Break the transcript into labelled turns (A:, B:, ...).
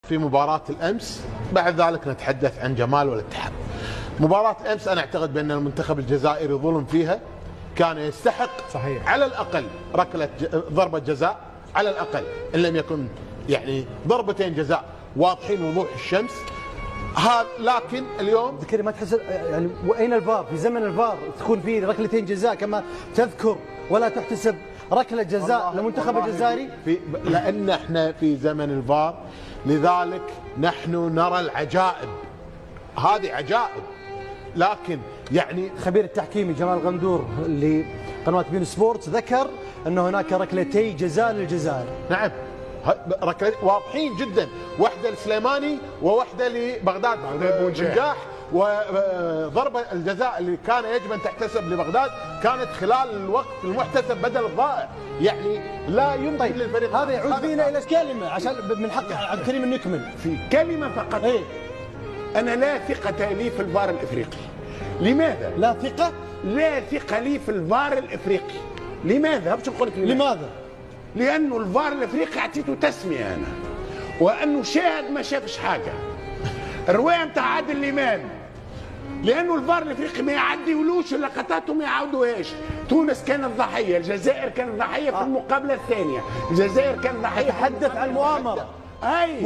A: في مباراة الأمس، بعد ذلك نتحدث عن جمال والاتحاد. مباراة أمس أنا أعتقد بأن المنتخب الجزائري ظلم فيها، كان يستحق
B: صحيح
A: على الأقل ضربة جزاء، على الأقل إن لم يكن يعني ضربتين جزاء واضحين وضوح الشمس. هذا لكن اليوم
B: ذكري ما تحس يعني واين الفار؟ في زمن الفار تكون في ركلتين جزاء كما تذكر ولا تحتسب ركله جزاء للمنتخب الجزائري،
A: لان احنا في زمن الفار، لذلك نحن نرى العجائب. هذه عجائب. لكن يعني
B: خبير التحكيمي جمال غندور لقناه بين سبورتس ذكر ان هناك ركلتي جزاء للجزائر.
A: نعم، ركلتين واضحين جدا، واحده لسليماني وواحده لبغداد بنجاح. وضربه الجزاء اللي كان يجب ان تحتسب لبغداد كانت خلال الوقت المحتسب بدل الضائع، يعني لا يمكن
B: طيب
A: للفريق.
B: هذا يعود بينا الى كلمه عشان من حق عبد الكريم ان نكمل
C: في كلمه فقط.
B: ايه؟
C: انا لا ثقه لي في الفار الافريقي. لماذا؟
B: لا ثقه؟
C: لا ثقه لي في الفار الافريقي. لماذا؟ باش نقول لك
B: لماذا؟
C: لانه الفار الافريقي اعطيته تسميه انا، وانه شاهد ما شافش حاجه. الروايه نتاع عادل امام، لانه الفار الافريقي ما يعديولوش اللقطات وما يعاودوهاش. تونس كانت ضحيه، الجزائر كانت ضحيه في المقابله الثانيه، الجزائر كانت ضحيه.
B: تحدث عن مؤامره.
C: اي